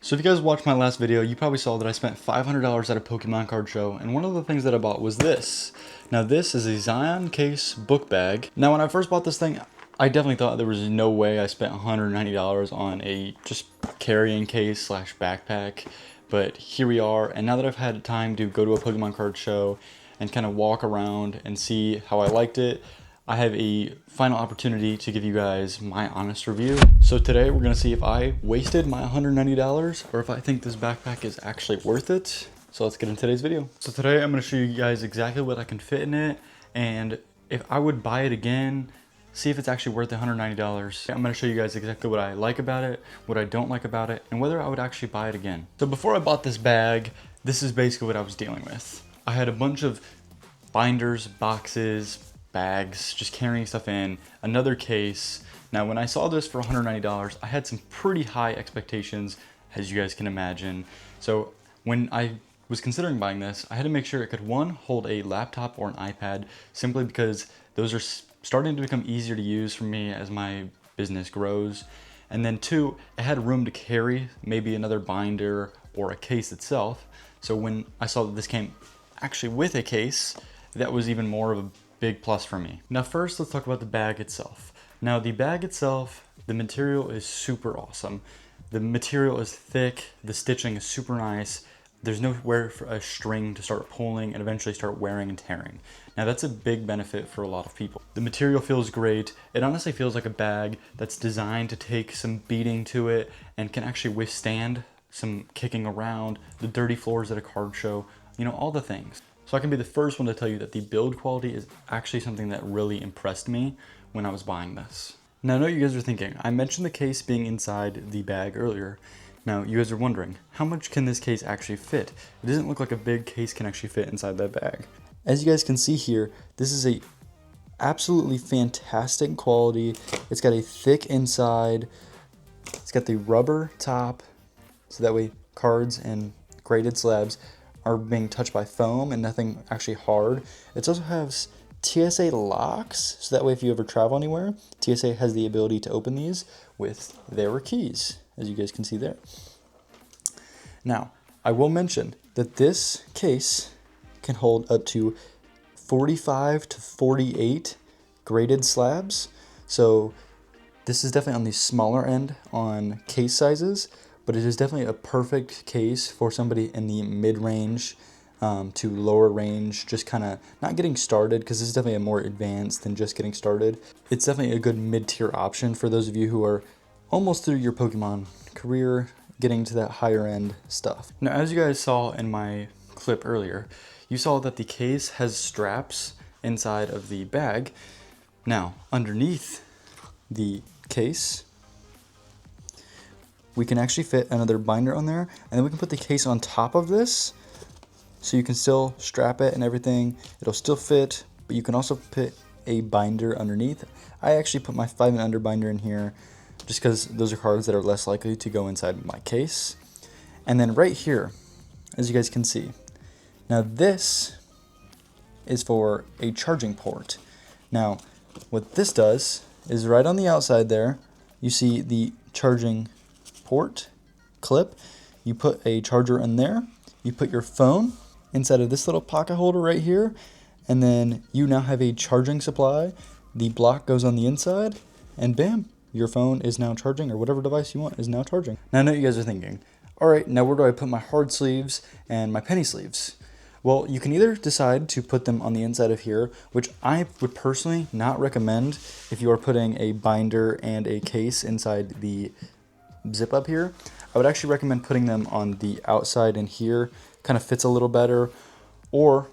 So if you guys watched my last video, you probably saw that I spent $500 at a Pokemon card show, and one of the things that I bought was this. Now this is a Zion Case book bag. Now when I first bought this thing, I definitely thought there was no way I spent $190 on a just carrying case slash backpack, but here we are, and now that I've had time to go to a Pokemon card show and kind of walk around and see how I liked it, I have a final opportunity to give you guys my honest review. So today we're gonna see if I wasted my $190 or if I think this backpack is actually worth it. So let's get into today's video. So today I'm gonna show you guys exactly what I can fit in it and if I would buy it again, see if it's actually worth the $190. I'm gonna show you guys exactly what I like about it, what I don't like about it, and whether I would actually buy it again. So before I bought this bag, this is basically what I was dealing with. I had a bunch of binders, boxes, bags, just carrying stuff in, another case. Now when I saw this for $190, I had some pretty high expectations, as you guys can imagine. So when I was considering buying this, I had to make sure it could, one, hold a laptop or an iPad, simply because those are starting to become easier to use for me as my business grows. And then two, it had room to carry maybe another binder or a case itself. So when I saw that this came actually with a case, that was even more of a big plus for me. Now first, let's talk about the bag itself. Now the bag itself, the material is super awesome. The material is thick, the stitching is super nice. There's nowhere for a string to start pulling and eventually start wearing and tearing. Now that's a big benefit for a lot of people. The material feels great. It honestly feels like a bag that's designed to take some beating to it and can actually withstand some kicking around, the dirty floors at a card show, you know, all the things. So I can be the first one to tell you that the build quality is actually something that really impressed me when I was buying this. Now I know you guys are thinking, I mentioned the case being inside the bag earlier. Now you guys are wondering, how much can this case actually fit? It doesn't look like a big case can actually fit inside that bag. As you guys can see here, this is a absolutely fantastic quality. It's got a thick inside. It's got the rubber top, so that way cards and graded slabs are being touched by foam and nothing actually hard. It also has TSA locks, so that way if you ever travel anywhere, TSA has the ability to open these with their keys, as you guys can see there. Now, I will mention that this case can hold up to 45 to 48 graded slabs. So this is definitely on the smaller end on case sizes, but it is definitely a perfect case for somebody in the mid-range to lower range, just kind of not getting started, because this is definitely a more advanced than just getting started. It's definitely a good mid-tier option for those of you who are almost through your Pokemon career, getting to that higher end stuff. Now, as you guys saw in my clip earlier, you saw that the case has straps inside of the bag. Now, underneath the case, we can actually fit another binder on there, and then we can put the case on top of this, so you can still strap it and everything. It'll still fit, but you can also put a binder underneath. I actually put my 5 and under binder in here, just because those are cards that are less likely to go inside my case. And then right here, as you guys can see, now this is for a charging port. Now, what this does is right on the outside there, you see the charging port clip. You put a charger in there, you put your phone inside of this little pocket holder right here, and then you now have a charging supply. The block goes on the inside, and bam, your phone is now charging, or whatever device you want is now charging. Now I know you guys are thinking, all right, now where do I put my hard sleeves and my penny sleeves? Well, you can either decide to put them on the inside of here, which I would personally not recommend if you are putting a binder and a case inside the zip up here. I would actually recommend putting them on the outside in here, kind of fits a little better. Or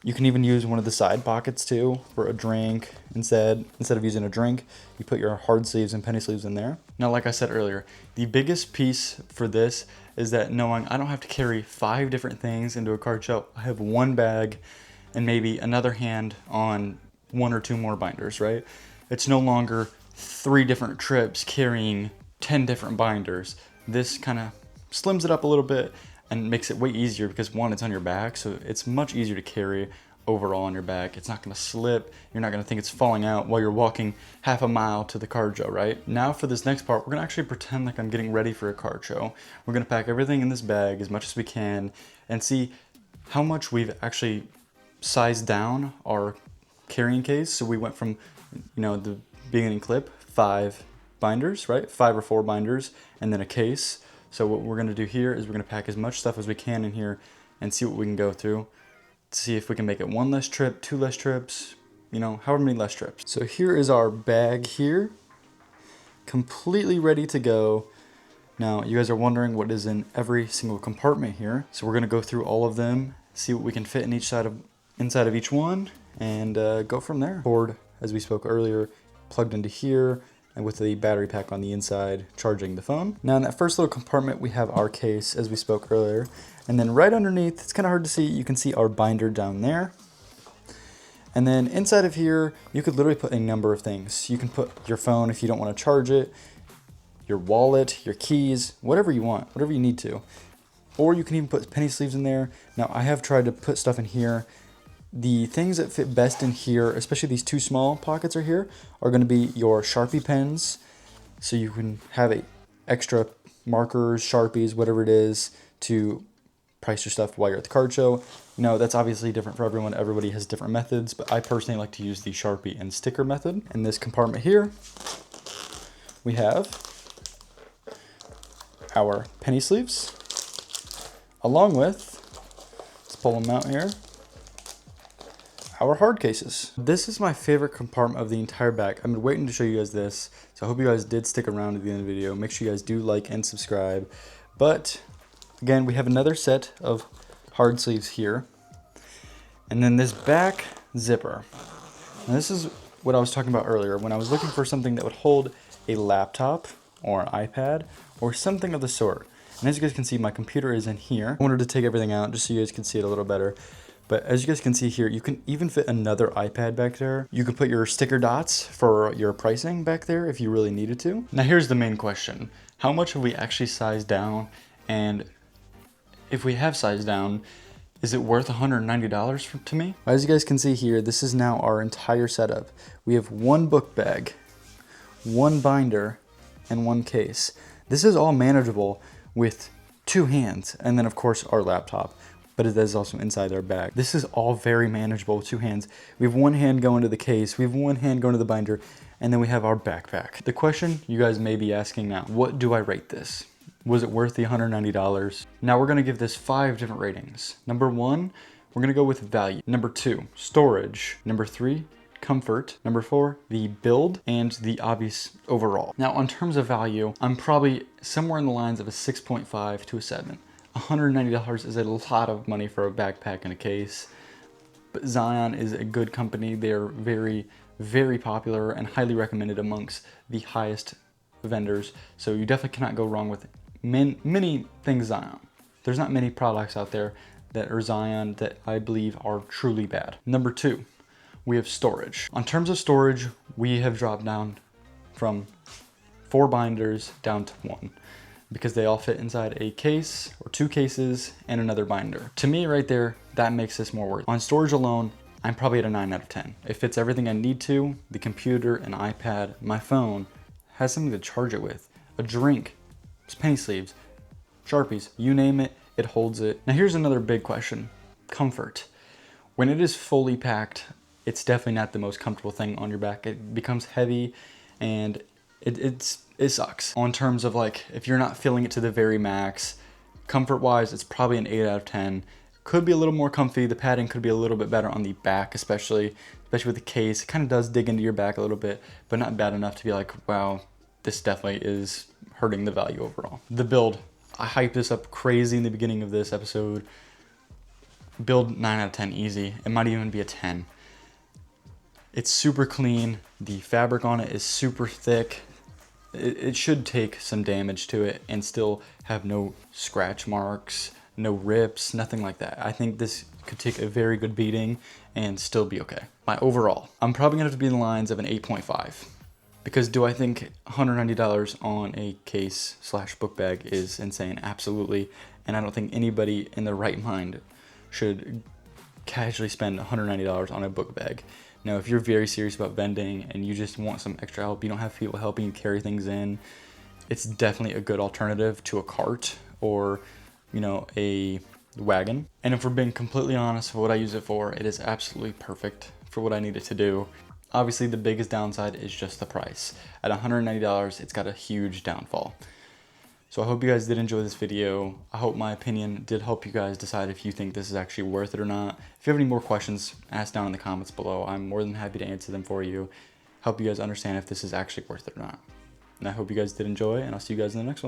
you can even use one of the side pockets too for a drink. Instead of using a drink, you put your hard sleeves and penny sleeves in there. Now, like I said earlier, the biggest piece for this is that knowing I don't have to carry 5 different things into a card show. I have one bag and maybe another hand on 1 or 2 more binders, right? It's no longer 3 different trips carrying 10 different binders. This kind of slims it up a little bit and makes it way easier because one, it's on your back, so it's much easier to carry overall on your back. It's not gonna slip. You're not gonna think it's falling out while you're walking half a mile to the card show, right? Now for this next part, we're gonna actually pretend like I'm getting ready for a card show. We're gonna pack everything in this bag as much as we can and see how much we've actually sized down our carrying case. So we went from, the beginning clip, 5 binders, right? 5 or 4 binders, and then a case. So what we're gonna do here is we're gonna pack as much stuff as we can in here and see what we can go through. See if we can make it 1 less trip, 2 less trips, however many less trips. So here is our bag here, completely ready to go. Now you guys are wondering what is in every single compartment here. So we're gonna go through all of them, see what we can fit in inside of each one, and go from there. Cord, as we spoke earlier, plugged into here, and with the battery pack on the inside, charging the phone. Now in that first little compartment, we have our case, as we spoke earlier. And then right underneath, it's kind of hard to see, you can see our binder down there. And then inside of here, you could literally put a number of things. You can put your phone if you don't want to charge it, your wallet, your keys, whatever you want, whatever you need to. Or you can even put penny sleeves in there. Now I have tried to put stuff in here. The things that fit best in here, especially these 2 small pockets are here, are going to be your Sharpie pens. So you can have extra markers, Sharpies, whatever it is, to price your stuff while you're at the card show. That's obviously different for everyone. Everybody has different methods, but I personally like to use the Sharpie and sticker method. In this compartment here, we have our penny sleeves, along with, let's pull them out here, our hard cases. This is my favorite compartment of the entire bag. I've been waiting to show you guys this, so I hope you guys did stick around to the end of the video. Make sure you guys do like and subscribe. But again, we have another set of hard sleeves here. And then this back zipper. Now this is what I was talking about earlier when I was looking for something that would hold a laptop or an iPad or something of the sort. And as you guys can see, my computer is in here. I wanted to take everything out just so you guys can see it a little better. But as you guys can see here, you can even fit another iPad back there. You can put your sticker dots for your pricing back there if you really needed to. Now here's the main question. How much have we actually sized down? And if we have sized down, is it worth $190 to me? As you guys can see here, this is now our entire setup. We have 1 book bag, 1 binder, and 1 case. This is all manageable with 2 hands, and then of course our laptop, but it is also inside our bag. This is all very manageable with 2 hands. We have 1 hand going to the case, we have 1 hand going to the binder, and then we have our backpack. The question you guys may be asking now, what do I rate this? Was it worth the $190? Now we're gonna give this 5 different ratings. Number 1, we're gonna go with value. Number 2, storage. Number 3, comfort. Number 4, the build, and the obvious overall. Now in terms of value, I'm probably somewhere in the lines of a 6.5 to a 7. $190 is a lot of money for a backpack and a case, but Zion is a good company. They're very, very popular and highly recommended amongst the highest vendors. So you definitely cannot go wrong with many things Zion. There's not many products out there that are Zion that I believe are truly bad. Number 2, we have storage. On terms of storage, we have dropped down from 4 binders down to 1 because they all fit inside a case or 2 cases and another binder. To me right there, that makes this more worth it. On storage alone, I'm probably at a 9 out of 10. It fits everything I need to, the computer, an iPad, my phone, has something to charge it with, a drink, penny sleeves, Sharpies, you name it, it holds it. Now here's another big question, comfort. When it is fully packed, it's definitely not the most comfortable thing on your back. It becomes heavy and it sucks. On terms of like, if you're not feeling it to the very max, comfort wise, it's probably an 8 out of 10. Could be a little more comfy. The padding could be a little bit better on the back, especially with the case. It kind of does dig into your back a little bit, but not bad enough to be like, wow, this definitely is hurting the value overall. The build, I hyped this up crazy in the beginning of this episode. Build 9 out of 10 easy. It might even be a 10. It's super clean. The fabric on it is super thick. It should take some damage to it and still have no scratch marks, no rips, nothing like that. I think this could take a very good beating and still be okay. My overall, I'm probably gonna have to be in the lines of an 8.5. Because do I think $190 on a case / book bag is insane? Absolutely. And I don't think anybody in their right mind should casually spend $190 on a book bag. Now, if you're very serious about vending and you just want some extra help, you don't have people helping you carry things in, it's definitely a good alternative to a cart or, you know, a wagon. And if we're being completely honest for what I use it for, it is absolutely perfect for what I need it to do. Obviously, the biggest downside is just the price. At $190, it's got a huge downfall. So I hope you guys did enjoy this video. I hope my opinion did help you guys decide if you think this is actually worth it or not. If you have any more questions, ask down in the comments below. I'm more than happy to answer them for you. Help you guys understand if this is actually worth it or not. And I hope you guys did enjoy, and I'll see you guys in the next one.